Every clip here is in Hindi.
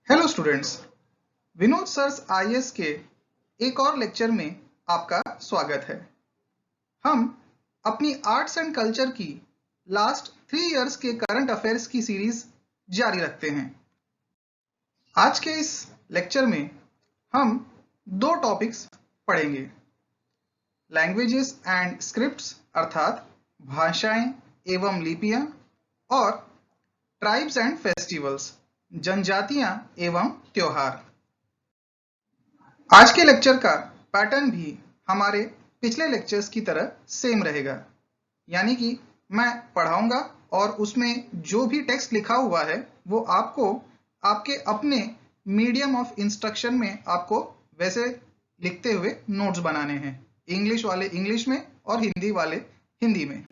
Hello students, Vinod sir's IAS के एक और लेक्चर में आपका स्वागत है। हम अपनी आर्ट्स एंड कल्चर की लास्ट 3 इयर्स के करंट अफेयर्स की सीरीज जारी रखते हैं। आज के इस लेक्चर में हम 2 टॉपिक्स पढ़ेंगे, लैंग्वेजेस एंड स्क्रिप्ट्स अर्थात भाषाएं एवं लिपियां, और ट्राइब्स एंड फेस्टिवल्स जनजातियां एवं त्योहार। आज के लेक्चर का पैटर्न भी हमारे पिछले लेक्चर्स की तरह सेम रहेगा, यानी कि मैं पढ़ाऊंगा और उसमें जो भी टेक्स्ट लिखा हुआ है वो आपको आपके अपने मीडियम ऑफ इंस्ट्रक्शन में आपको वैसे लिखते हुए नोट्स बनाने हैं, इंग्लिश वाले इंग्लिश में और हिंदी वाले हिंदी में।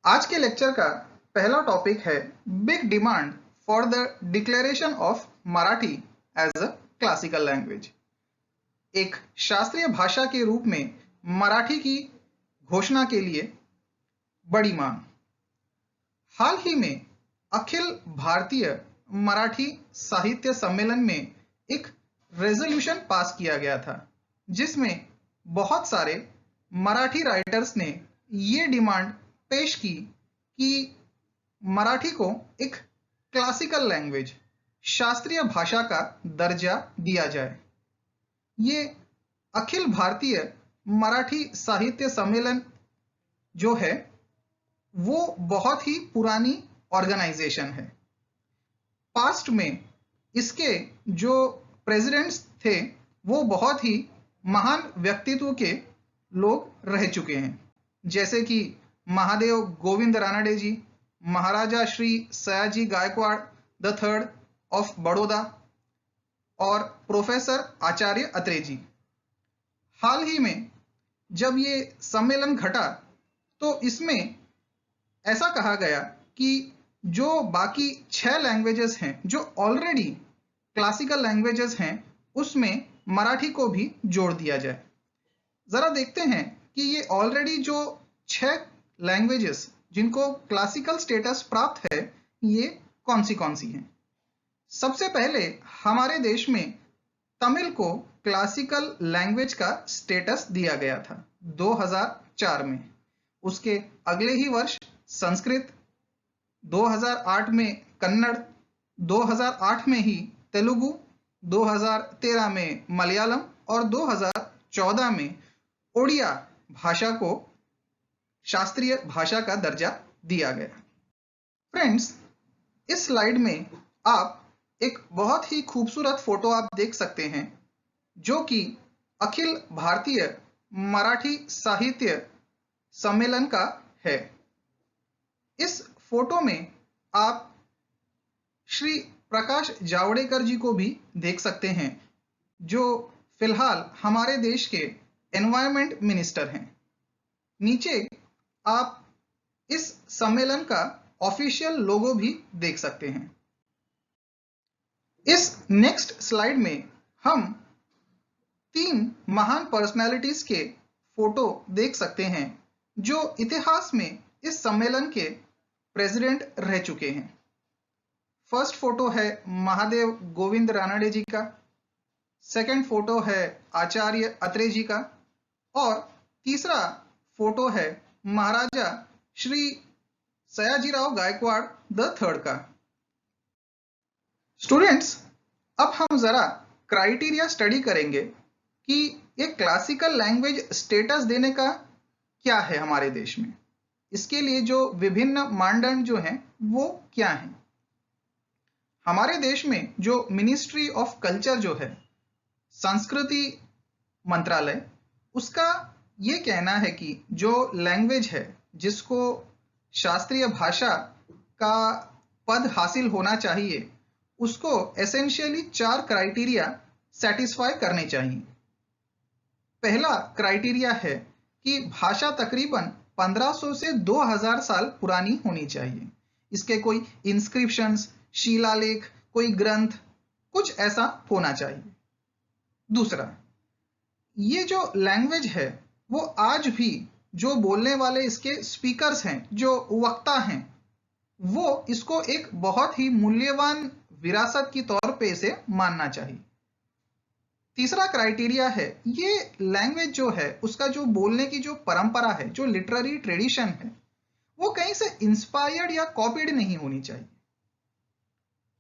आज के लेक्चर का पहला टॉपिक है big demand for the declaration of Marathi as a classical language. एक शास्त्रीय भाषा के रूप में मराठी की घोषणा के लिए बड़ी मांग। हाल ही में अखिल भारतीय मराठी साहित्य सम्मेलन में एक रेजोल्यूशन पास किया गया था, जिसमें बहुत सारे मराठी राइटर्स ने ये डिमांड पेश की कि मराठी को एक क्लासिकल लैंग्वेज, शास्त्रीय भाषा का दर्जा दिया जाए। ये अखिल भारतीय मराठी साहित्य सम्मेलन जो है वो बहुत ही पुरानी ऑर्गेनाइजेशन है। पास्ट में इसके जो प्रेसिडेंट्स थे वो बहुत ही महान व्यक्तित्व के लोग रह चुके हैं, जैसे कि Mahadev Govind Ranade ji, Maharaja Shri Sayaji Gaikwad the third of Baroda और प्रोफेसर आचार्य अत्रे जी। हाल ही में जब ये सम्मेलन घटा तो इसमें ऐसा कहा गया कि जो बाकी 6 लैंग्वेजेस हैं जो ऑलरेडी क्लासिकल लैंग्वेजेस हैं उसमें मराठी को भी जोड़ दिया जाए। जरा देखते हैं कि ये ऑलरेडी जो 6 लैंग्वेजेस जिनको क्लासिकल स्टेटस प्राप्त है ये कौन सी हैं। सबसे पहले हमारे देश में तमिल को क्लासिकल लैंग्वेज का स्टेटस दिया गया था 2004 में। उसके अगले ही वर्ष संस्कृत, 2008 में कन्नड़, 2008 में ही तेलुगु, 2013 में मलयालम और 2014 में ओडिया भाषा को शास्त्रीय भाषा का दर्जा दिया गया। फ्रेंड्स, इस स्लाइड में आप एक बहुत ही खूबसूरत फोटो आप देख सकते हैं जो कि अखिल भारतीय मराठी साहित्य सम्मेलन का है। इस फोटो में आप श्री प्रकाश जावड़ेकर जी को भी देख सकते हैं जो फिलहाल हमारे देश के एनवायरनमेंट मिनिस्टर हैं। नीचे आप इस सम्मेलन का ऑफिशियल लोगो भी देख सकते हैं। इस नेक्स्ट स्लाइड में हम 3 महान पर्सनालिटीज के फोटो देख सकते हैं जो इतिहास में इस सम्मेलन के प्रेसिडेंट रह चुके हैं। फर्स्ट फोटो है महादेव गोविंद रानडे जी का, सेकंड फोटो है आचार्य अत्रे जी का, और तीसरा फोटो है महाराजा श्री सयाजीराव गायकवाड़ द थर्ड का। स्टूडेंट्स, अब हम जरा क्राइटेरिया स्टडी करेंगे कि ये क्लासिकल लैंग्वेज स्टेटस देने का क्या है हमारे देश में। इसके लिए जो विभिन्न मानदंड जो हैं वो क्या हैं। हमारे देश में जो मिनिस्ट्री ऑफ कल्चर जो है, संस्कृति मंत्रालय, उसका ये कहना है कि जो लैंग्वेज है जिसको शास्त्रीय भाषा का पद हासिल होना चाहिए उसको एसेंशियली 4 क्राइटेरिया सेटिस्फाई करने चाहिए। पहला क्राइटेरिया है कि भाषा तकरीबन 1500 से 2000 साल पुरानी होनी चाहिए। इसके कोई इंस्क्रिप्शंस, शिलालेख, कोई ग्रंथ, कुछ ऐसा होना चाहिए। दूसरा, ये जो लैंग्वेज है वो आज भी जो बोलने वाले इसके स्पीकर्स हैं, जो वक्ता हैं, वो इसको एक बहुत ही मूल्यवान विरासत की तौर पे इसे मानना चाहिए। तीसरा क्राइटेरिया है, ये लैंग्वेज जो है उसका जो बोलने की जो परंपरा है, जो लिटरेरी ट्रेडिशन है, वो कहीं से इंस्पायर्ड या कॉपीड नहीं होनी चाहिए।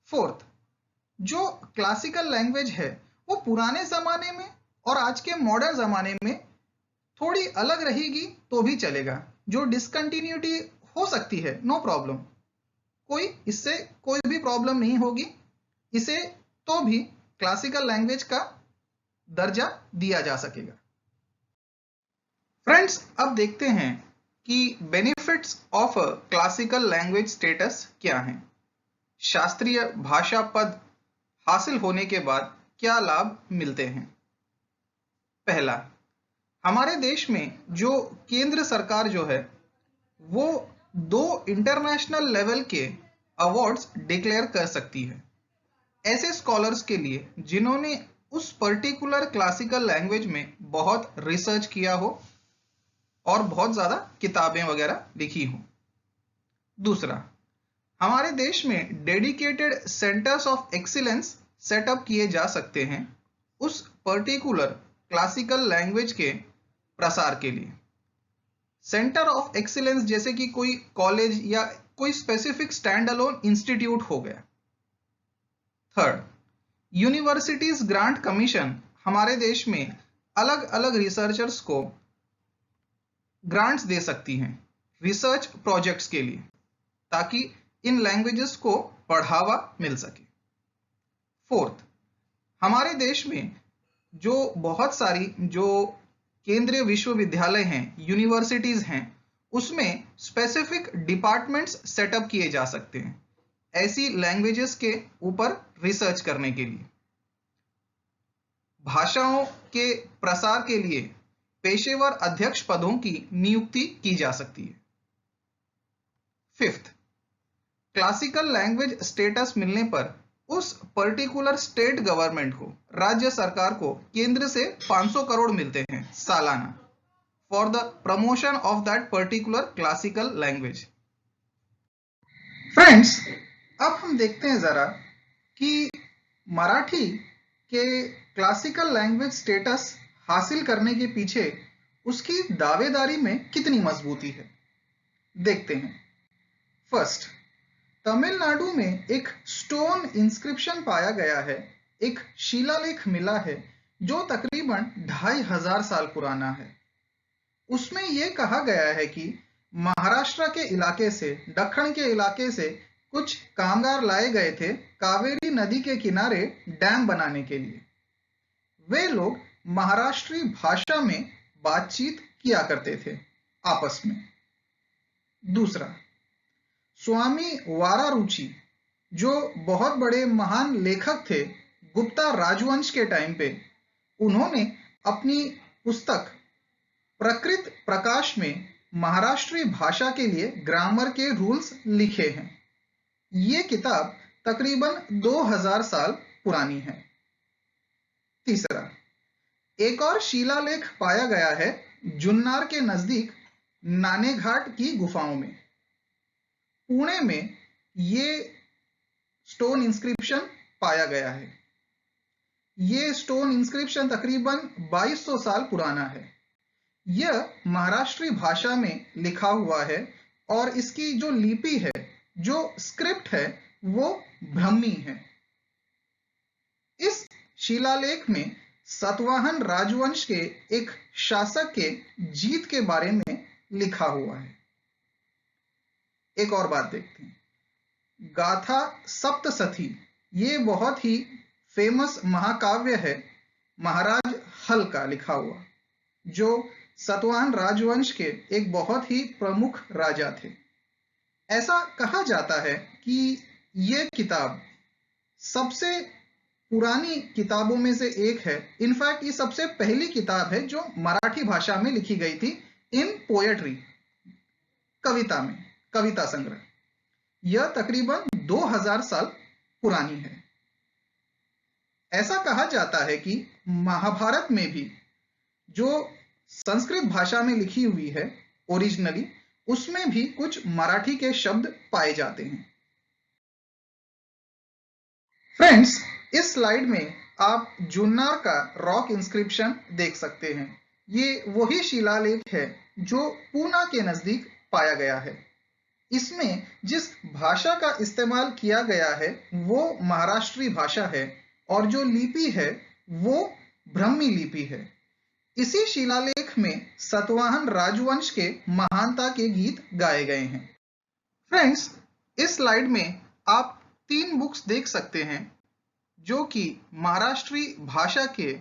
फोर्थ, जो क्लासिकल लैंग्वेज है वो पुराने जमाने में और आज के मॉडर्न जमाने में थोड़ी अलग रहेगी तो भी चलेगा। जो डिसकंटिन्यूटी हो सकती है, नो प्रॉब्लम, इससे कोई भी प्रॉब्लम नहीं होगी, इसे तो भी क्लासिकल लैंग्वेज का दर्जा दिया जा सकेगा। फ्रेंड्स, अब देखते हैं कि benefits of classical language status क्या हैं। शास्त्रीय भाषा पद हासिल होने के बाद क्या लाभ मिलते हैं। पहला, हमारे देश में जो केंद्र सरकार जो है वो 2 इंटरनेशनल लेवल के अवार्ड्स डिक्लेयर कर सकती है ऐसे स्कॉलर्स के लिए जिन्होंने उस पर्टिकुलर क्लासिकल लैंग्वेज में बहुत रिसर्च किया हो और बहुत ज्यादा किताबें वगैरह लिखी हो। दूसरा, हमारे देश में dedicated centres of excellence setup किए जा सकते हैं उस पर्टिकुलर क्लासिकल लैंग्वेज के प्रसार के लिए। सेंटर ऑफ एक्सीलेंस जैसे कि कोई कॉलेज या कोई स्पेसिफिक स्टैंड अलोन इंस्टीट्यूट हो गया। थर्ड, यूनिवर्सिटीज ग्रांट कमीशन हमारे देश में अलग अलग रिसर्चर्स को ग्रांट्स दे सकती हैं रिसर्च प्रोजेक्ट्स के लिए, ताकि इन लैंग्वेजेस को बढ़ावा मिल सके। फोर्थ, हमारे देश में जो बहुत सारी जो केंद्रीय विश्वविद्यालय हैं, यूनिवर्सिटीज हैं, उसमें स्पेसिफिक डिपार्टमेंट्स सेटअप किए जा सकते हैं ऐसी लैंग्वेजेस के ऊपर रिसर्च करने के लिए। भाषाओं के प्रसार के लिए पेशेवर अध्यक्ष पदों की नियुक्ति की जा सकती है। फिफ्थ, क्लासिकल लैंग्वेज स्टेटस मिलने पर उस पर्टिकुलर स्टेट गवर्नमेंट को, राज्य सरकार को केंद्र से 500 करोड़ मिलते हैं सालाना for the promotion of that particular classical language. Friends, अब हम देखते हैं जरा कि मराठी के क्लासिकल लैंग्वेज स्टेटस हासिल करने के पीछे उसकी दावेदारी में कितनी मजबूती है। देखते हैं। फर्स्ट, तमिलनाडु में एक स्टोन इंस्क्रिप्शन पाया गया है, एक शिलालेख मिला है जो तकरीबन 2500 साल पुराना है। उसमें यह कहा गया है कि महाराष्ट्र के इलाके से, दक्षिण के इलाके से कुछ कामगार लाए गए थे कावेरी नदी के किनारे डैम बनाने के लिए। वे लोग महाराष्ट्री भाषा में बातचीत किया करते थे आपस में। दूसरा, स्वामी वारारुचि जो बहुत बड़े महान लेखक थे गुप्ता राजवंश के टाइम पे, उन्होंने अपनी पुस्तक प्रकृत प्रकाश में महाराष्ट्री भाषा के लिए ग्रामर के रूल्स लिखे हैं। ये किताब तकरीबन 2000 साल पुरानी है। तीसरा, एक और शिलालेख पाया गया है जुन्नार के नजदीक नानेघाट की गुफाओं में। पुणे में ये स्टोन इंस्क्रिप्शन पाया गया है। ये स्टोन इंस्क्रिप्शन तकरीबन 2200 साल पुराना है। यह महाराष्ट्री भाषा में लिखा हुआ है और इसकी जो लिपि है, जो स्क्रिप्ट है, वो ब्राह्मी है। इस शिलालेख में सातवाहन राजवंश के एक शासक के जीत के बारे में लिखा हुआ है। एक और बात देखते हैं, गाथा सप्तसती, ये बहुत ही फेमस महाकाव्य है महाराज हल का लिखा हुआ, जो सातवाहन राजवंश के एक बहुत ही प्रमुख राजा थे। ऐसा कहा जाता है कि यह किताब सबसे पुरानी किताबों में से एक है। इनफैक्ट ये सबसे पहली किताब है जो मराठी भाषा में लिखी गई थी इन पोएट्री, कविता में, कविता संग्रह। यह तकरीबन 2000 साल पुरानी है। ऐसा कहा जाता है कि महाभारत में भी जो संस्कृत भाषा में लिखी हुई है ओरिजिनली, उसमें भी कुछ मराठी के शब्द पाए जाते हैं। फ्रेंड्स, इस स्लाइड में आप जुन्नर का रॉक इंस्क्रिप्शन देख सकते हैं। ये वही शिलालेख है जो पूना के नजदीक पाया गया है। इसमें जिस भाषा का इस्तेमाल किया गया है वो महाराष्ट्री भाषा है और जो लिपि है वो ब्रह्मी लिपि है। इसी शिलालेख में सतवाहन राजवंश के महानता के गीत गाए गए हैं। फ्रेंड्स, इस स्लाइड में आप 3 बुक्स देख सकते हैं जो कि महाराष्ट्री भाषा के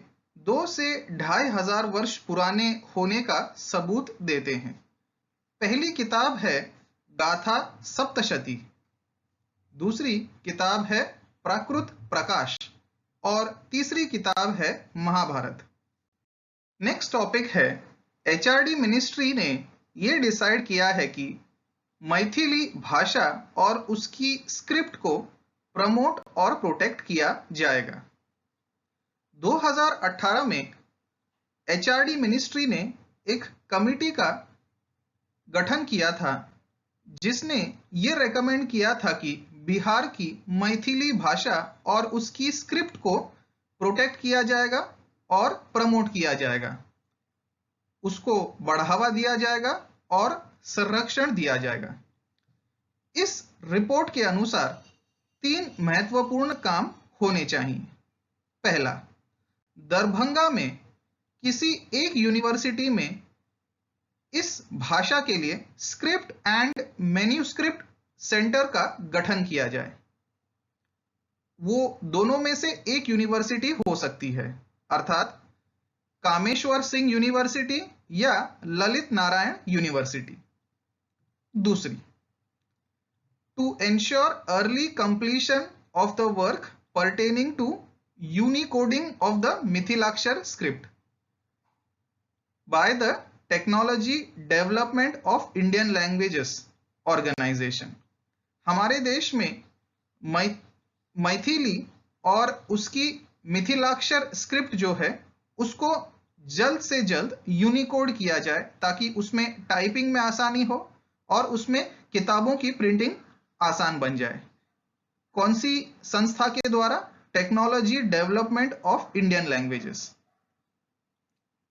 2 से 2500 वर्ष पुराने होने का सबूत देते हैं। पहली किताब है गाथा सप्तशती, दूसरी किताब है प्राकृत प्रकाश और तीसरी किताब है महाभारत। नेक्स्ट टॉपिक है एचआरडी मिनिस्ट्री ने ये डिसाइड किया है कि मैथिली भाषा और उसकी स्क्रिप्ट को प्रमोट और प्रोटेक्ट किया जाएगा। 2018 में एचआरडी मिनिस्ट्री ने एक कमिटी का गठन किया था जिसने ये रेकमेंड किया था कि बिहार की मैथिली भाषा और उसकी स्क्रिप्ट को प्रोटेक्ट किया जाएगा और प्रमोट किया जाएगा, उसको बढ़ावा दिया जाएगा और संरक्षण दिया जाएगा। इस रिपोर्ट के अनुसार 3 महत्वपूर्ण काम होने चाहिए। पहला, दरभंगा में किसी एक यूनिवर्सिटी में इस भाषा के लिए स्क्रिप्ट एंड मैन्युस्क्रिप्ट सेंटर का गठन किया जाए। वो दोनों में से एक यूनिवर्सिटी हो सकती है, अर्थात कामेश्वर सिंह यूनिवर्सिटी या ललित नारायण यूनिवर्सिटी। दूसरी, to ensure early completion of the work pertaining to unicoding of the Mithilakshar script by the technology development of Indian languages organisation. हमारे देश में मैथिली और उसकी मिथिलाक्षर स्क्रिप्ट जो है उसको जल्द से जल्द यूनिकोड किया जाए ताकि उसमें टाइपिंग में आसानी हो और उसमें किताबों की प्रिंटिंग आसान बन जाए। कौन सी संस्था के द्वारा? Technology development of Indian languages.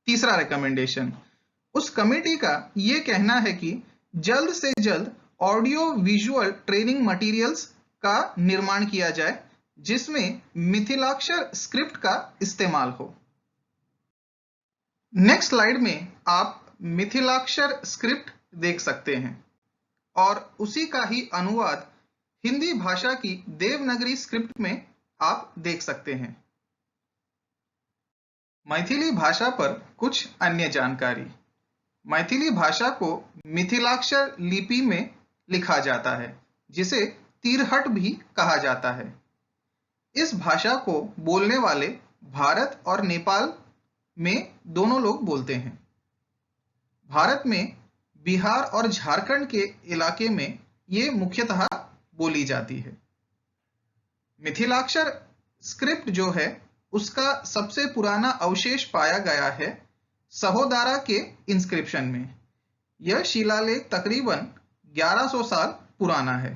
तीसरा रिकमेंडेशन, उस कमेटी का यह कहना है कि जल्द से जल्द ऑडियो विजुअल ट्रेनिंग मटेरियल्स का निर्माण किया जाए जिसमें मिथिलाक्षर स्क्रिप्ट का इस्तेमाल हो। नेक्स्ट स्लाइड में आप मिथिलाक्षर स्क्रिप्ट देख सकते हैं और उसी का ही अनुवाद हिंदी भाषा की देवनागरी स्क्रिप्ट में आप देख सकते हैं। मैथिली भाषा पर कुछ अन्य जानकारी। मैथिली भाषा को मिथिलाक्षर लिपि में लिखा जाता है जिसे तिरहट भी कहा जाता है। इस भाषा को बोलने वाले भारत और नेपाल में दोनों लोग बोलते हैं। भारत में बिहार और झारखंड के इलाके में ये मुख्यतः बोली जाती है। मिथिलाक्षर स्क्रिप्ट जो है उसका सबसे पुराना अवशेष पाया गया है सहोदारा के इंस्क्रिप्शन में। यह शिलालेख तकरीबन 1100 साल पुराना है।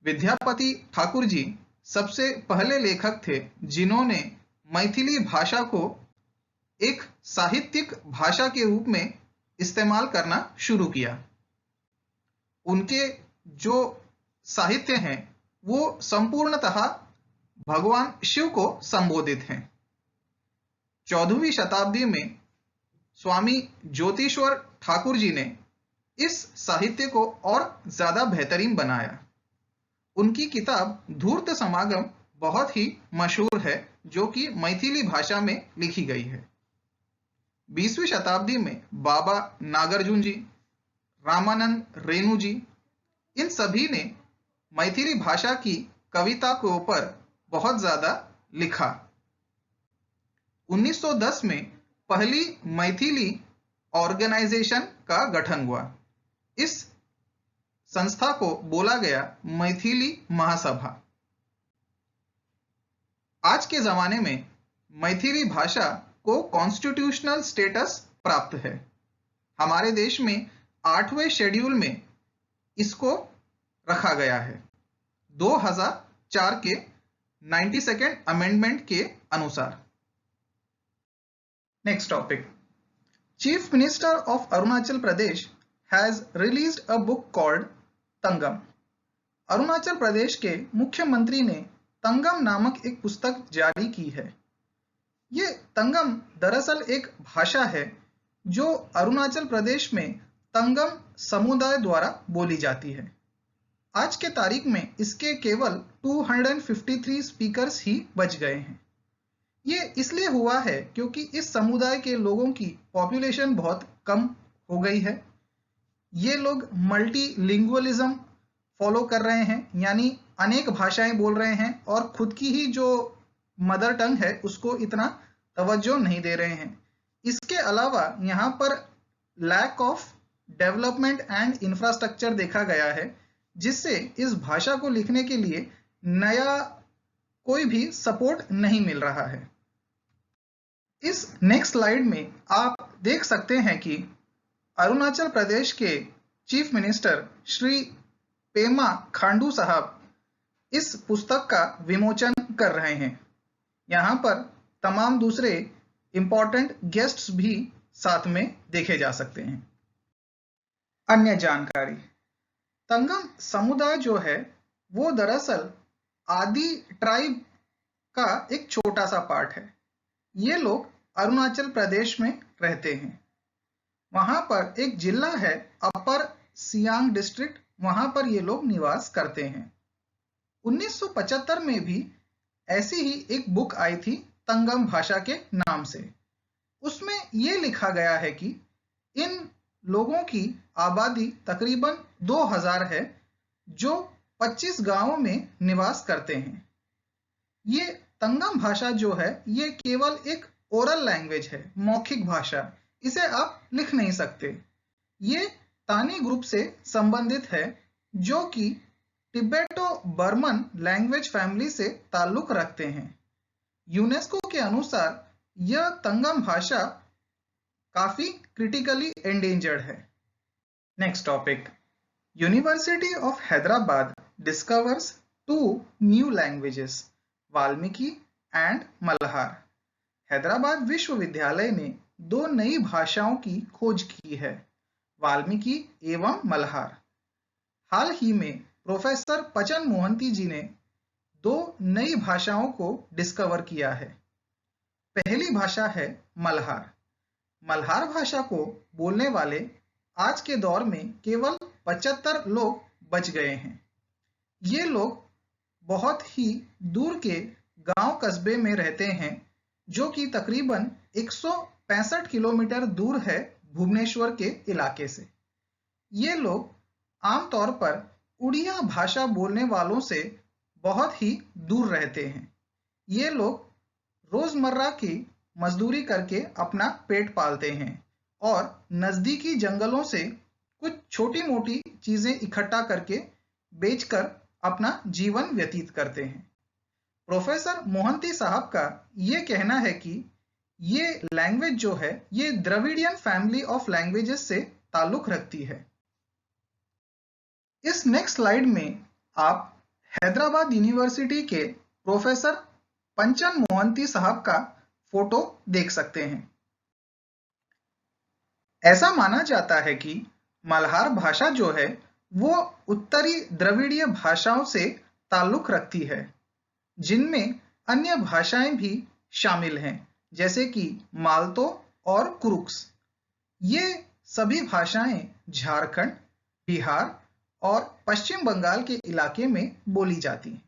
विद्यापति ठाकुर जी सबसे पहले लेखक थे जिन्होंने मैथिली भाषा को एक साहित्यिक भाषा के रूप में इस्तेमाल करना शुरू किया। उनके जो साहित्य हैं वो संपूर्णतः भगवान शिव को संबोधित हैं। 14वीं शताब्दी में स्वामी ज्योतिश्वर ठाकुर जी ने इस साहित्य को और ज्यादा बेहतरीन बनाया। उनकी किताब धूर्त समागम बहुत ही मशहूर है जो कि मैथिली भाषा में लिखी गई है। 20वीं शताब्दी में बाबा नागार्जुन जी, रामानंद रेणु जी, इन सभी ने मैथिली भाषा की कविता के ऊपर बहुत ज्यादा लिखा। 1910 में पहली मैथिली ऑर्गेनाइजेशन का गठन हुआ। इस संस्था को बोला गया मैथिली महासभा। आज के जमाने में मैथिली भाषा को कॉन्स्टिट्यूशनल स्टेटस प्राप्त है। हमारे देश में 8वें शेड्यूल में इसको रखा गया है। 2004 के 92nd अमेंडमेंट के अनुसार। Next topic, chief minister of Arunachal Pradesh has released a book called Tangam. Arunachal Pradesh के मुख्यमंत्री ने तंगम नामक एक पुस्तक जारी की है। ये तंगम दरअसल एक भाषा है जो अरुणाचल प्रदेश में तंगम समुदाय द्वारा बोली जाती है। आज के तारीख में इसके केवल 253 स्पीकर्स ही बच गए हैं। ये इसलिए हुआ है क्योंकि इस समुदाय के लोगों की पॉपुलेशन बहुत कम हो गई है। ये लोग मल्टीलिंगुअलिज्म फॉलो कर रहे हैं, यानी अनेक भाषाएं बोल रहे हैं और खुद की ही जो मदर टंग है उसको इतना तवज्जो नहीं दे रहे हैं। इसके अलावा यहाँ पर lack of development and infrastructure देखा गया है, जिससे इस भाषा को लिखने के लिए नया कोई भी सपोर्ट नहीं मिल रहा है। इस नेक्स्ट स्लाइड में आप देख सकते हैं कि अरुणाचल प्रदेश के चीफ मिनिस्टर श्री पेमा खांडू साहब इस पुस्तक का विमोचन कर रहे हैं। यहाँ पर तमाम दूसरे इंपॉर्टेंट गेस्ट्स भी साथ में देखे जा सकते हैं। अन्य जानकारी, तंगम समुदाय जो है वो दरअसल आदि ट्राइब का एक छोटा सा पार्ट है। ये लोग अरुणाचल प्रदेश में रहते हैं। वहां पर एक जिला है अपर सियांग डिस्ट्रिक्ट, वहां पर ये लोग निवास करते हैं। 1975 में भी ऐसी ही एक बुक आई थी तंगम भाषा के नाम से। उसमें ये लिखा गया है कि इन लोगों की आबादी तकरीबन 2000 है जो 25 गांवों में निवास करते हैं। ये तंगम भाषा जो है ये केवल एक ओरल लैंग्वेज है, मौखिक भाषा, इसे आप लिख नहीं सकते। ये तानी ग्रुप से संबंधित है जो कि तिब्बतो बर्मन लैंग्वेज फैमिली से ताल्लुक रखते हैं। यूनेस्को के अनुसार यह तंगम भाषा काफी क्रिटिकली एंडेंजर्ड है। Next topic, university of Hyderabad discovers 2 new languages, Valmiki and Malhar. Hyderabad विश्वविद्यालय ने 2 नई भाषाओं की खोज की है, वाल्मीकि एवं मल्हार। हाल ही में प्रोफेसर पचन मोहंती जी ने 2 नई भाषाओं को डिस्कवर किया है। पहली भाषा है मल्हार। मल्हार भाषा को बोलने वाले आज के दौर में केवल 75 लोग बच गए हैं। ये लोग बहुत ही दूर के गांव कस्बे में रहते हैं जो कि तकरीबन 165 किलोमीटर दूर है भुवनेश्वर के इलाके से। ये लोग आमतौर पर उड़िया भाषा बोलने वालों से बहुत ही दूर रहते हैं। ये लोग रोजमर्रा की मजदूरी करके अपना पेट पालते हैं और नजदीकी जंगलों से कुछ छोटी मोटी चीजें इकट्ठा करके बेचकर अपना जीवन व्यतीत करते हैं। प्रोफेसर मोहंती साहब का ये कहना है कि ये लैंग्वेज जो है ये द्रविडियन फैमिली ऑफ लैंग्वेजेस से ताल्लुक रखती है। इस नेक्स्ट स्लाइड में आप हैदराबाद यूनिवर्सिटी के प्रोफेसर पंचन मोहंती साहब का फोटो देख सकते हैं। ऐसा माना जाता है कि मल्हार भाषा जो है वो उत्तरी द्रविड़ीय भाषाओं से ताल्लुक रखती है, जिनमें अन्य भाषाएं भी शामिल हैं जैसे कि मालतो और कुरुक्स। ये सभी भाषाएं झारखंड, बिहार और पश्चिम बंगाल के इलाके में बोली जाती हैं।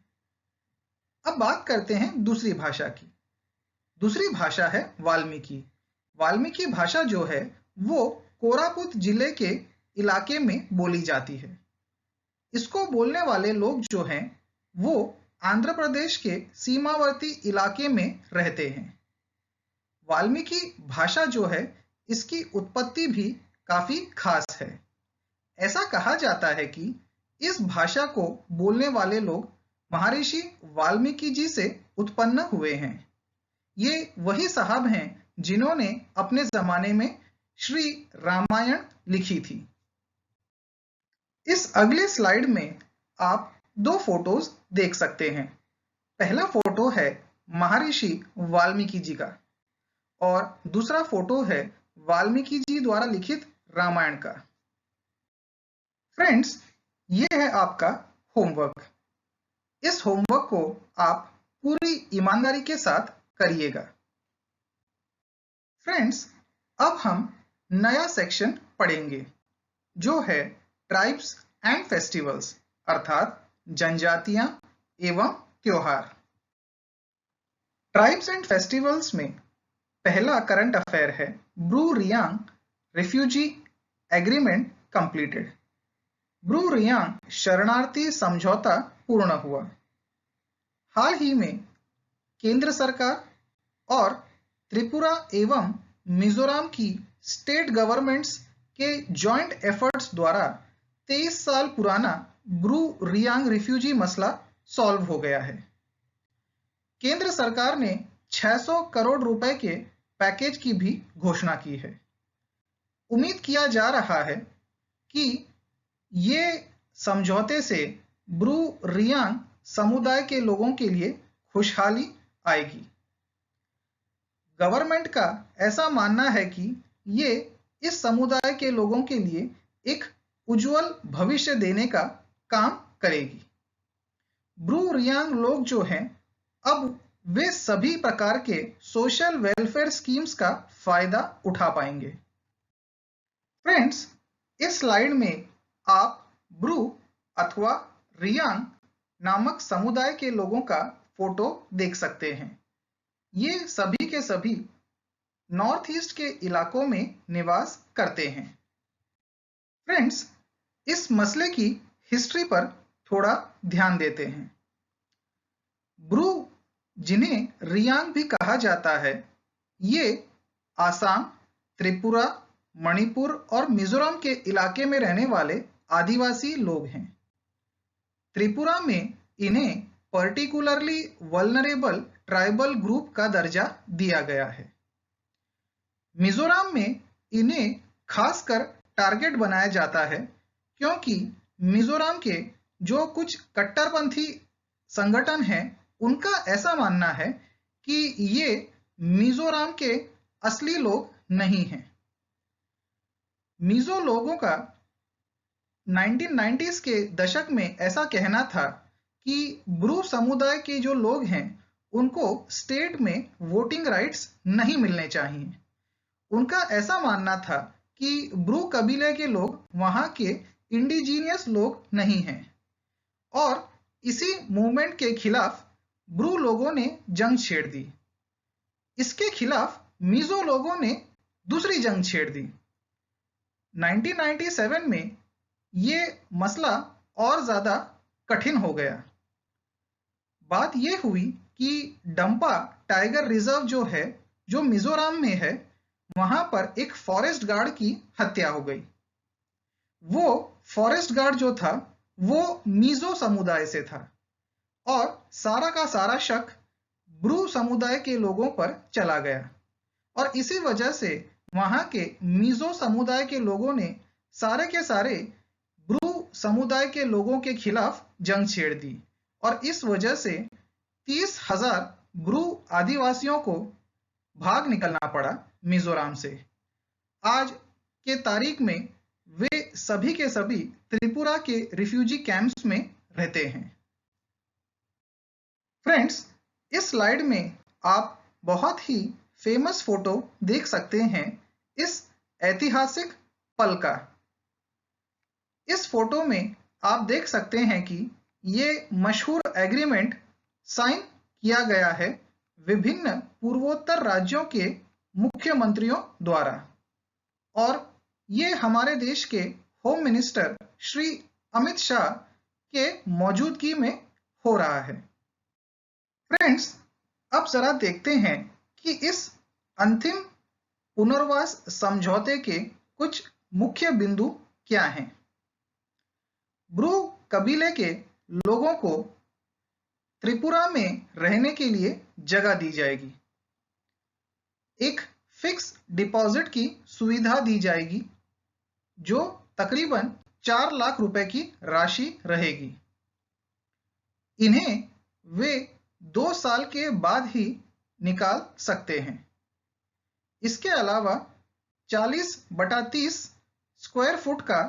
अब बात करते हैं दूसरी भाषा की। दूसरी भाषा है वाल्मीकि। वाल्मीकि भाषा जो है वो कोरापुट जिले के इलाके में बोली जाती है। इसको बोलने वाले लोग जो हैं वो आंध्र प्रदेश के सीमावर्ती इलाके में रहते हैं। वाल्मीकि भाषा जो है इसकी उत्पत्ति भी काफी खास है। ऐसा कहा जाता है कि इस भाषा को बोलने वाले लोग महर्षि वाल्मीकि जी से उत्पन्न हुए हैं। ये वही साहब हैं जिन्होंने अपने जमाने में श्री रामायण लिखी थी। इस अगले स्लाइड में आप 2 फोटोज देख सकते हैं। पहला फोटो है महर्षि वाल्मीकि जी का और दूसरा फोटो है वाल्मीकि जी द्वारा लिखित रामायण का। फ्रेंड्स, ये है आपका होमवर्क। इस होमवर्क को आप पूरी ईमानदारी के साथ करिएगा। फ्रेंड्स, अब हम नया सेक्शन पढ़ेंगे जो है ट्राइब्स एंड फेस्टिवल्स, अर्थात जनजातियां एवं त्योहार। ट्राइब्स एंड फेस्टिवल्स में पहला करंट अफेयर है Bru Reang refugee agreement completed. Bru Reang शरणार्थी समझौता पूर्ण हुआ। हाल ही में केंद्र सरकार और त्रिपुरा एवं मिजोरम की स्टेट गवर्नमेंट्स के जॉइंट एफर्ट्स द्वारा 23 साल पुराना ब्रू रियांग रिफ्यूजी मसला सॉल्व हो गया है। केंद्र सरकार ने 600 करोड़ रुपए के पैकेज की भी घोषणा की है। उम्मीद किया जा रहा है कि ये समझौते से ब्रू रियांग समुदाय के लोगों के लिए खुशहाली आएगी। गवर्नमेंट का ऐसा मानना है कि ये इस समुदाय के लोगों के लिए एक उज्जवल भविष्य देने का काम करेगी। ब्रू रियांग लोग जो हैं, अब वे सभी प्रकार के सोशल वेलफेयर स्कीम्स का फायदा उठा पाएंगे। फ्रेंड्स, इस स्लाइड में आप ब्रू अथवा रियांग नामक समुदाय के लोगों का फोटो देख सकते हैं। ये सभी के सभी नॉर्थ ईस्ट के इलाकों में निवास करते हैं। फ्रेंड्स, इस मसले की हिस्ट्री पर थोड़ा ध्यान देते हैं। ब्रू, जिन्हें रियांग भी कहा जाता है, ये आसाम, त्रिपुरा, मणिपुर और मिजोरम के इलाके में रहने वाले आदिवासी लोग हैं। त्रिपुरा में इन्हें पर्टिकुलरली वल्नरेबल ट्राइबल ग्रुप का दर्जा दिया गया है। मिजोरम में इन्हें खासकर टारगेट बनाया जाता है क्योंकि मिजोरम के जो कुछ कट्टरपंथी संगठन हैं, उनका ऐसा मानना है कि ये मिजोरम के असली लोग नहीं हैं। मिजो लोगों का 1990s के दशक में ऐसा कहना था कि ब्रू समुदाय के जो लोग हैं, उनको स्टेट में वोटिंग राइट्स नहीं मिलने चाहिए। उनका ऐसा मानना था कि ब्रू कबीले के लोग वहां के इंडिजीनियस लोग नहीं हैं और इसी मूवमेंट के खिलाफ ब्रू लोगों ने जंग छेड़ दी। इसके खिलाफ मिजो लोगों ने दूसरी जंग छेड़ दी। 1997 में ये मसला और ज्यादा कठिन हो गया। बात ये हुई कि डंपा टाइगर रिजर्व जो है, जो मिजोरम में है, वहां पर एक फॉरेस्ट गार्ड की हत्या हो गई। वो फॉरेस्ट गार्ड जो था, वो मिजो समुदाय से था और सारा का सारा शक ब्रू समुदाय के लोगों पर चला गया और इसी वजह से वहां के मिजो समुदाय के लोगों ने सारे के सारे ब्रू समुदाय के लोगों के खिलाफ जंग छेड़ दी और इस वजह से 30,000 ब्रू आदिवासियों को भाग निकलना पड़ा मिजोरम से। आज के तारीख में वे सभी के सभी त्रिपुरा के रिफ्यूजी कैंप्स में रहते हैं। फ्रेंड्स, इस स्लाइड में आप बहुत ही फेमस फोटो देख सकते हैं इस ऐतिहासिक पल का। इस फोटो में आप देख सकते हैं कि ये मशहूर एग्रीमेंट साइन किया गया है विभिन्न पूर्वोत्तर राज्यों के मुख्यमंत्रियों द्वारा और ये हमारे देश के होम मिनिस्टर श्री अमित शाह के मौजूदगी में हो रहा है। फ्रेंड्स, अब जरा देखते हैं कि इस अंतिम पुनर्वास समझौते के कुछ मुख्य बिंदु क्या हैं। ब्रू कबीले के लोगों को त्रिपुरा में रहने के लिए जगह दी जाएगी। एक फिक्स डिपॉजिट की सुविधा दी जाएगी जो तकरीबन 4 लाख रुपए की राशि रहेगी। इन्हें वे 2 साल के बाद ही निकाल सकते हैं। इसके अलावा 40/30 स्क्वायर फुट का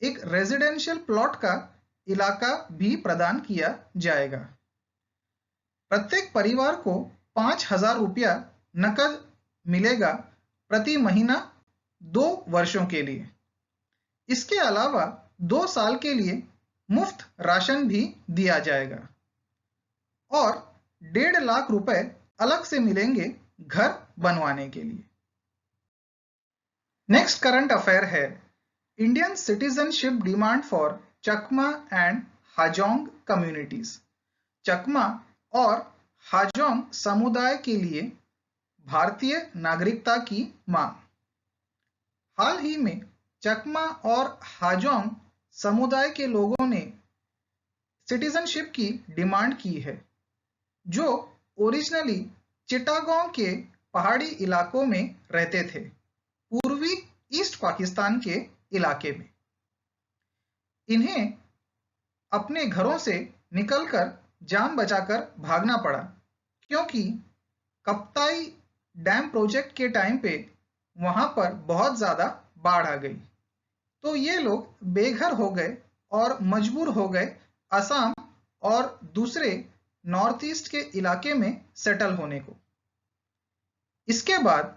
एक रेजिडेंशियल प्लॉट का इलाका भी प्रदान किया जाएगा। प्रत्येक परिवार को 5,000 रुपया नकद मिलेगा प्रति महीना 2 वर्षों के लिए। इसके अलावा 2 साल के लिए मुफ्त राशन भी दिया जाएगा और 1.5 लाख रुपए अलग से मिलेंगे घर बनवाने के लिए। नेक्स्ट करंट अफेयर है Indian citizenship demand for Chakma and Hajong communities. Chakma और हाजोंग समुदाय के लिए भारतीय नागरिकता की मांग। हाल ही में चकमा और हाजोंग समुदाय के लोगों ने सिटीजनशिप की डिमांड की है, जो ओरिजिनली चिटागोंग के पहाड़ी इलाकों में रहते थे, पूर्वी ईस्ट पाकिस्तान के इलाके में। इन्हें अपने घरों से निकलकर जान बचाकर भागना पड़ा, क्योंकि कप्ताई डैम प्रोजेक्ट के टाइम पे वहां पर बहुत ज्यादा बाढ़ आ गई, तो ये लोग बेघर हो गए और मजबूर हो गए असम और दूसरे नॉर्थ ईस्ट के इलाके में सेटल होने को। इसके बाद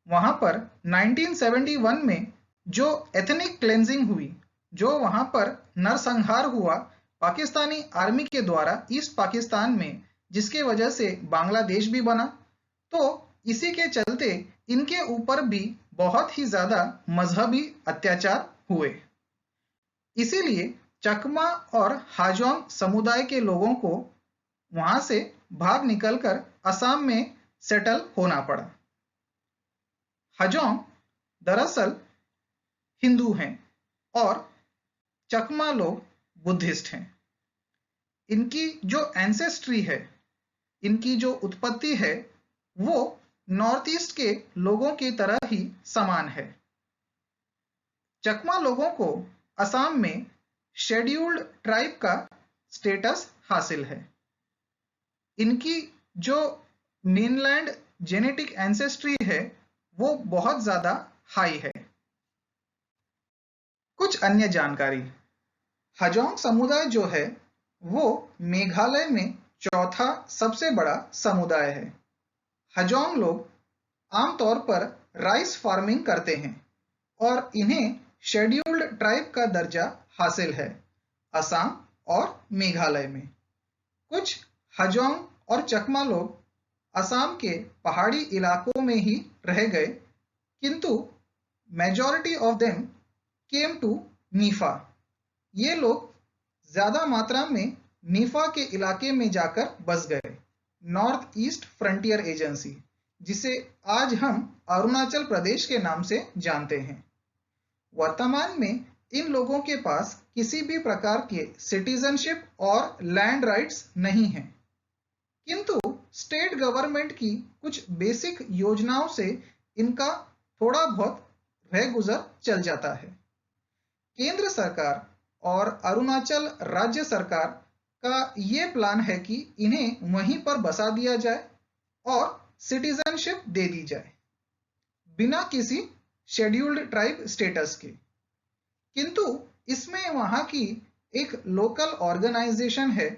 वहां पर 1971 में जो एथनिक क्लेंजिंग हुई, जो वहां पर नरसंहार हुआ पाकिस्तानी आर्मी के द्वारा ईस्ट पाकिस्तान में, जिसके वजह से बांग्लादेश भी बना, तो इसी के चलते इनके ऊपर भी बहुत ही ज्यादा मजहबी अत्याचार हुए। इसीलिए चकमा और हाजोंग समुदाय के लोगों को वहां से भाग निकलकर असम में सेटल होना पड़ा। हाजोंग दरअसल हिंदू हैं और चकमा लोग बुद्धिस्ट हैं। इनकी जो एंसेस्ट्री है, इनकी जो उत्पत्ति है, वो नॉर्थ ईस्ट के लोगों की तरह ही समान है। चकमा लोगों को असम में शेड्यूल्ड ट्राइब का स्टेटस हासिल है। इनकी जो मेनलैंड जेनेटिक एंसेस्ट्री है वो बहुत ज्यादा हाई है। कुछ अन्य जानकारी। हाजोंग समुदाय जो है वो मेघालय में चौथा सबसे बड़ा समुदाय है। हाजोंग लोग आमतौर पर राइस फार्मिंग करते हैं और इन्हें शेड्यूल्ड ट्राइब का दर्जा हासिल है असम और मेघालय में। कुछ हाजोंग और चकमा लोग असम के पहाड़ी इलाकों में ही रह गए, किंतु majority of them came to NEFA. ये लोग ज्यादा मात्रा में नीफा के इलाके में जाकर बस गए, नॉर्थ ईस्ट फ्रंटियर एजेंसी, जिसे आज हम अरुणाचल प्रदेश के नाम से जानते हैं। वर्तमान में इन लोगों के पास किसी भी प्रकार के सिटीजनशिप और लैंड राइट्स नहीं हैं, किंतु स्टेट गवर्नमेंट की कुछ बेसिक योजनाओं से इनका थोड़ा बहुत रह गुजर चल जाता है। केंद्र सरकार और अरुणाचल राज्य सरकार का ये प्लान है कि इन्हें वहीं पर बसा दिया जाए और सिटीजनशिप दे दी जाए बिना किसी शेड्यूल्ड ट्राइब स्टेटस के। किंतु इसमें वहां की एक लोकल ऑर्गेनाइजेशन है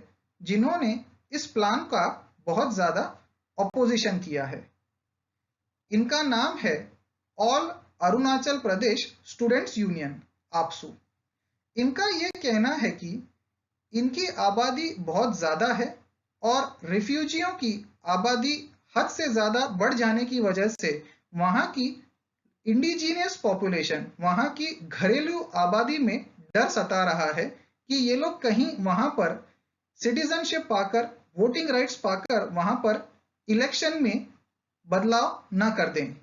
जिन्होंने इस प्लान का बहुत ज्यादा ऑपोजिशन किया है। इनका नाम है all Arunachal Pradesh students union, आपसू। इनका यह कहना है कि इनकी आबादी बहुत ज्यादा है और रिफ्यूजियों की आबादी हद से ज्यादा बढ़ जाने की वजह से वहां की इंडिजीनियस पॉपुलेशन, वहां की घरेलू आबादी में डर सता रहा है कि ये लोग कहीं वहां पर सिटीजनशिप पाकर, वोटिंग राइट्स पाकर वहां पर इलेक्शन में बदलाव न कर दें।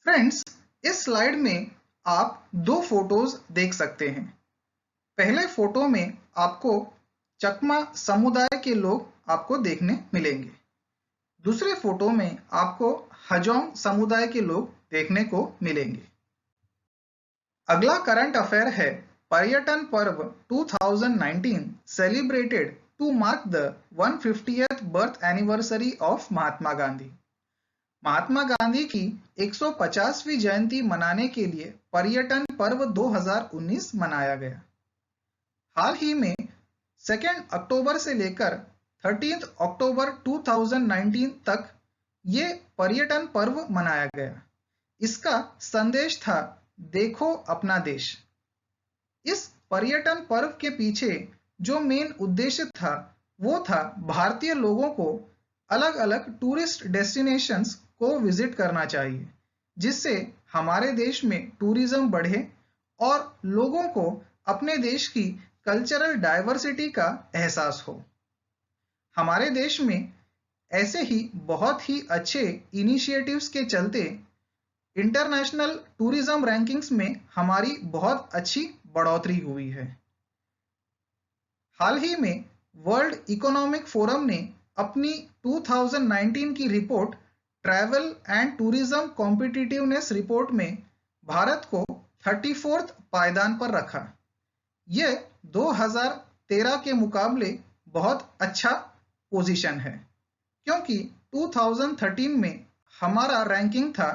फ्रेंड्स, इस स्लाइड में आप दो फोटोज देख सकते हैं। पहले फोटो में आपको चकमा समुदाय के लोग आपको देखने मिलेंगे। दूसरे फोटो में आपको हाजोंग समुदाय के लोग देखने को मिलेंगे। अगला करंट अफेयर है पर्यटन पर्व 2019 celebrated to mark the 150th birth anniversary of Mahatma Gandhi. Mahatma Gandhi की 150वीं जयंती मनाने के लिए पर्यटन पर्व 2019 मनाया गया। हाल ही में 2 अक्टूबर से लेकर 13 अक्टूबर 2019 तक ये पर्यटन पर्व मनाया गया। इसका संदेश था देखो अपना देश। इस पर्यटन पर्व के पीछे जो मेन उद्देश्य था वो था भारतीय लोगों को अलग अलग टूरिस्ट डेस्टिनेशंस को विजिट करना चाहिए, जिससे हमारे देश में टूरिज्म बढ़े और लोगों को अपने देश की कल्चरल डाइवर्सिटी का एहसास हो। हमारे देश में ऐसे ही बहुत ही अच्छे इनिशिएटिव्स के चलते इंटरनेशनल टूरिज्म रैंकिंग्स में हमारी बहुत अच्छी बढ़ोतरी हुई है। हाल ही में वर्ल्ड इकोनॉमिक फोरम ने अपनी 2019 की report travel and tourism competitiveness report में भारत को 34th पायदान पर रखा। यह 2013 के मुकाबले बहुत अच्छा पोजीशन है, क्योंकि 2013 में हमारा रैंकिंग था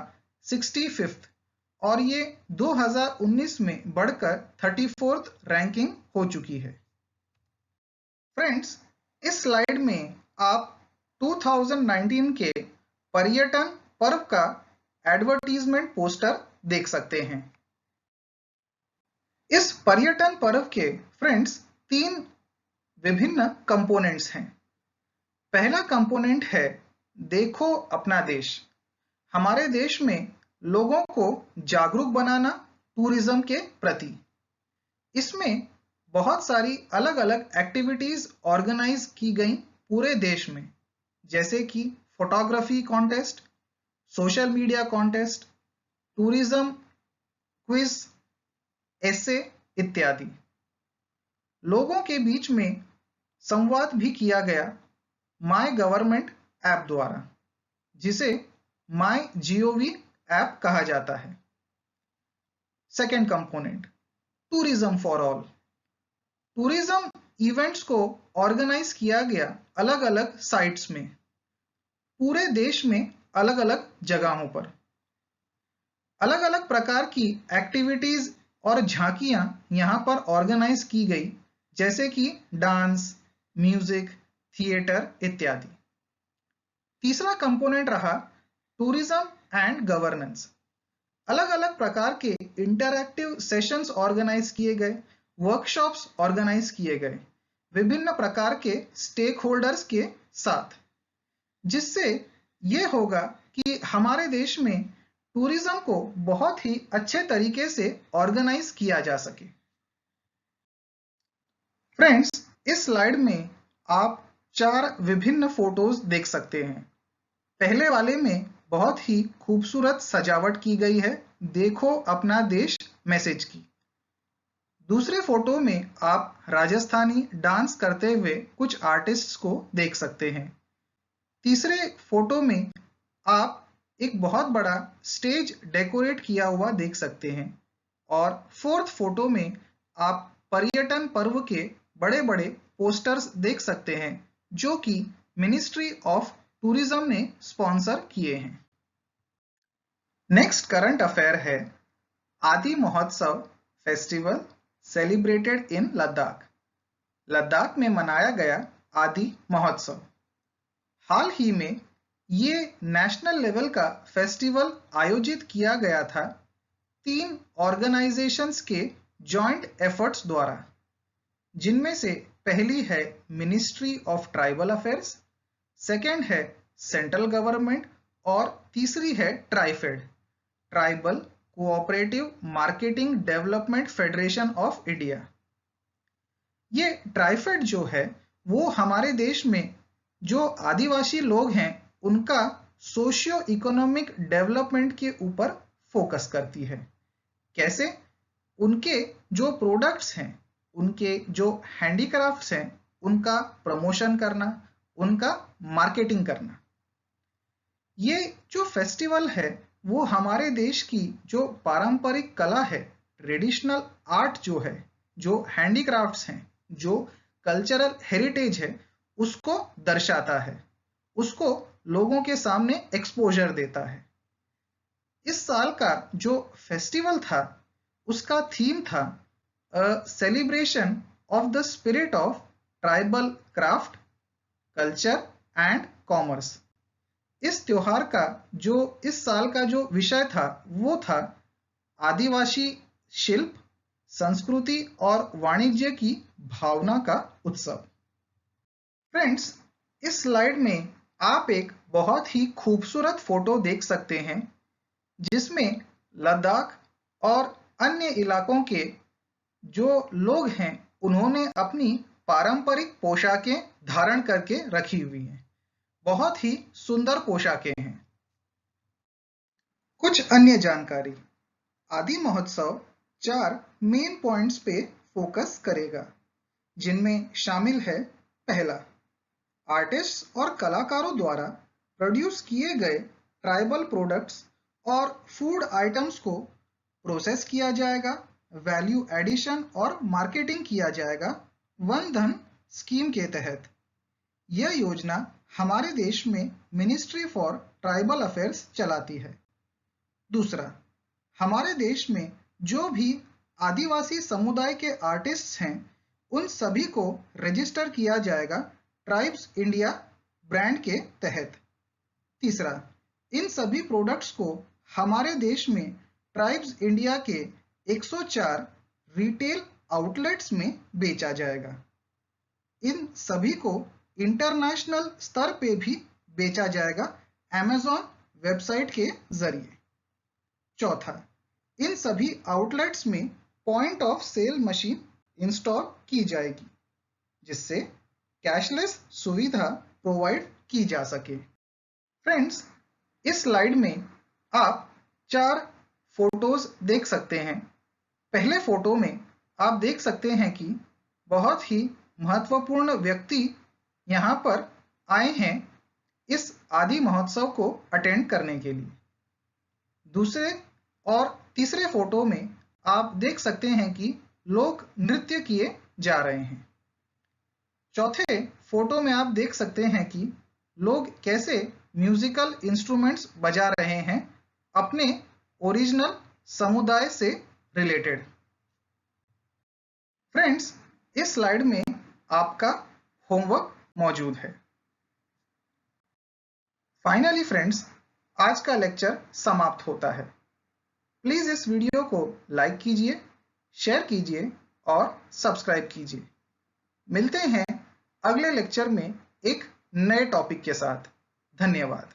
65th और ये 2019 में बढ़कर 34th रैंकिंग हो चुकी है। फ्रेंड्स, इस स्लाइड में आप 2019 के पर्यटन पर्व का एडवर्टीजमेंट पोस्टर देख सकते हैं। इस पर्यटन पर्व के फ्रेंड्स 3 विभिन्न कंपोनेंट्स हैं। पहला कंपोनेंट है देखो अपना देश। हमारे देश में लोगों को जागरूक बनाना टूरिज्म के प्रति। इसमें बहुत सारी अलग अलग एक्टिविटीज ऑर्गेनाइज की गई पूरे देश में, जैसे कि photography contest, social media contest, tourism quiz, essay इत्यादि। लोगों के बीच में संवाद भी किया गया माय गवर्नमेंट ऐप द्वारा, जिसे माय जीओवी ऐप कहा जाता है। Second component tourism for all. Tourism events को ऑर्गेनाइज किया गया अलग अलग साइट्स में, पूरे देश में अलग अलग जगहों पर। अलग अलग प्रकार की एक्टिविटीज और झांकियां यहां पर ऑर्गेनाइज की गई, जैसे कि डांस, म्यूजिक, थिएटर इत्यादि। तीसरा कंपोनेंट रहा टूरिज्म एंड गवर्नेंस। अलग अलग प्रकार के इंटरैक्टिव सेशंस ऑर्गेनाइज किए गए, वर्कशॉप्स ऑर्गेनाइज किए गए विभिन्न प्रकार के स्टेक होल्डर्स के साथ, जिससे यह होगा कि हमारे देश में टूरिज्म को बहुत ही अच्छे तरीके से ऑर्गेनाइज किया जा सके। फ्रेंड्स, इस स्लाइड में आप 4 विभिन्न फोटोज देख सकते हैं। पहले वाले में बहुत ही खूबसूरत सजावट की गई है देखो अपना देश मैसेज की। दूसरे फोटो में आप राजस्थानी डांस करते हुए कुछ आर्टिस्ट्स को देख सकते हैं। तीसरे फोटो में आप एक बहुत बड़ा स्टेज डेकोरेट किया हुआ देख सकते हैं। और फोर्थ फोटो में आप पर्यटन पर्व के बड़े बड़े पोस्टर्स देख सकते हैं, जो कि मिनिस्ट्री ऑफ टूरिज्म ने स्पॉन्सर किए हैं। नेक्स्ट करंट अफेयर है आदि महोत्सव festival celebrated in Ladakh. Ladakh में मनाया गया आदि महोत्सव। हाल ही में ये नेशनल लेवल का फेस्टिवल आयोजित किया गया था 3 ऑर्गेनाइजेशंस के जॉइंट एफर्ट्स द्वारा, जिनमें से पहली है ministry of tribal affairs, second है सेंट्रल गवर्नमेंट और तीसरी है TRIFED, tribal cooperative marketing development federation of India. ये ट्राइफेड जो है वो हमारे देश में जो आदिवासी लोग हैं उनका सोशियो इकोनॉमिक डेवलपमेंट के ऊपर फोकस करती है। कैसे? उनके जो प्रोडक्ट्स हैं, उनके जो हैंडीक्राफ्ट्स हैं, उनका प्रमोशन करना, उनका मार्केटिंग करना। ये जो फेस्टिवल है वो हमारे देश की जो पारंपरिक कला है, ट्रेडिशनल आर्ट जो है, जो हैंडीक्राफ्ट्स हैं, जो कल्चरल हेरिटेज है उसको दर्शाता है, उसको लोगों के सामने एक्सपोजर देता है। इस साल का जो फेस्टिवल था उसका थीम था celebration of the spirit of tribal craft, culture and commerce. इस त्योहार का जो इस साल का जो विषय था वो था आदिवासी शिल्प, संस्कृति और वाणिज्य की भावना का उत्सव। फ्रेंड्स, इस स्लाइड में आप एक बहुत ही खूबसूरत फोटो देख सकते हैं जिसमें लद्दाख और अन्य इलाकों के जो लोग हैं उन्होंने अपनी पारंपरिक पोशाकें धारण करके रखी हुई हैं। बहुत ही सुंदर पोशाकें हैं। कुछ अन्य जानकारी। आदि महोत्सव 4 मेन पॉइंट्स पे फोकस करेगा, जिनमें शामिल है पहला, आर्टिस्ट और कलाकारों द्वारा प्रोड्यूस किए गए ट्राइबल प्रोडक्ट्स और फूड आइटम्स को प्रोसेस किया जाएगा, वैल्यू एडिशन और मार्केटिंग किया जाएगा वन धन स्कीम के तहत। यह योजना हमारे देश में मिनिस्ट्री फॉर ट्राइबल अफेयर्स चलाती है। दूसरा, हमारे देश में जो भी आदिवासी समुदाय के आर्टिस्ट्स हैं उन सभी को रजिस्टर किया जाएगा ट्राइब्स इंडिया ब्रांड के तहत। तीसरा, इन सभी प्रोडक्ट्स को हमारे देश में ट्राइब्स इंडिया के 104 रिटेल आउटलेट्स में बेचा जाएगा। इन सभी को इंटरनेशनल स्तर पे भी बेचा जाएगा अमेज़न वेबसाइट के जरिए। चौथा, इन सभी आउटलेट्स में point of sale machine install की जाएगी जिससे कैशलेस सुविधा प्रोवाइड की जा सके। फ्रेंड्स, इस स्लाइड में आप 4 फोटोज देख सकते हैं। पहले फोटो में आप देख सकते हैं कि बहुत ही महत्वपूर्ण व्यक्ति यहाँ पर आए हैं इस आदि महोत्सव को अटेंड करने के लिए। दूसरे और तीसरे फोटो में आप देख सकते हैं कि लोग नृत्य किए जा रहे हैं। चौथे फोटो में आप देख सकते हैं कि लोग कैसे म्यूजिकल इंस्ट्रूमेंट्स बजा रहे हैं अपने ओरिजिनल समुदाय से रिलेटेड। फ्रेंड्स, इस स्लाइड में आपका होमवर्क मौजूद है। फाइनली फ्रेंड्स, आज का लेक्चर समाप्त होता है। प्लीज इस वीडियो को लाइक कीजिए, शेयर कीजिए और सब्सक्राइब कीजिए। मिलते हैं अगले लेक्चर में एक नए टॉपिक के साथ। धन्यवाद।